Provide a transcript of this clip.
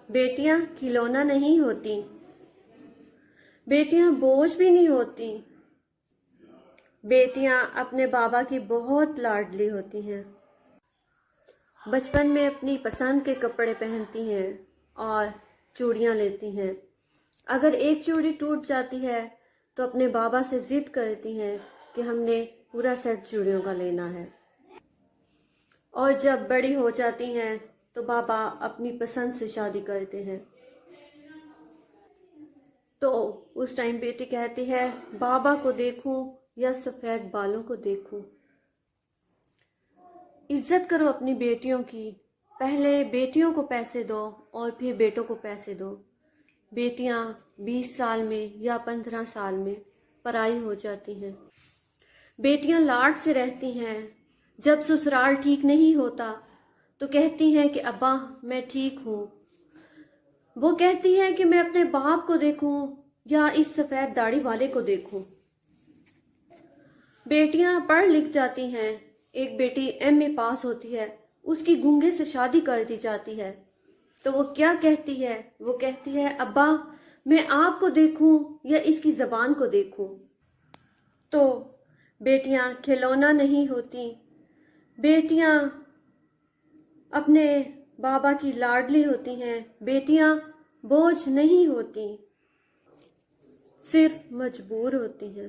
बेटियां खिलौना नहीं होती, बेटियां बोझ भी नहीं होती। बेटियां अपने बाबा की बहुत लाडली होती हैं। बचपन में अपनी पसंद के कपड़े पहनती हैं और चूड़ियां लेती हैं। अगर एक चूड़ी टूट जाती है तो अपने बाबा से जिद करती हैं कि हमने पूरा सेट चूड़ियों का लेना है। और जब बड़ी हो जाती हैं तो बाबा अपनी पसंद से शादी करते हैं। तो उस टाइम बेटी कहती है, बाबा को देखूं या सफेद बालों को देखूं। इज्जत करो अपनी बेटियों की। पहले बेटियों को पैसे दो और फिर बेटों को पैसे दो। बेटियां 20 साल में या 15 साल में पराई हो जाती हैं। बेटियां लाड से रहती हैं। जब ससुराल ठीक नहीं होता तो कहती हैं कि अब्बा मैं ठीक हूँ। वो कहती है कि मैं अपने बाप को देखूं या इस सफेद दाढ़ी वाले को देखूं। बेटियां पढ़ लिख जाती हैं। एक बेटी एमए पास होती है, उसकी गूंगे से शादी कर दी जाती है। तो वो क्या कहती है? वो कहती है, अब्बा मैं आपको देखूं या इसकी जबान को देखूं। तो बेटियां खिलौना नहीं होती, बेटियां अपने बाबा की लाडली होती हैं। बेटियां बोझ नहीं होती, सिर्फ मजबूर होती हैं।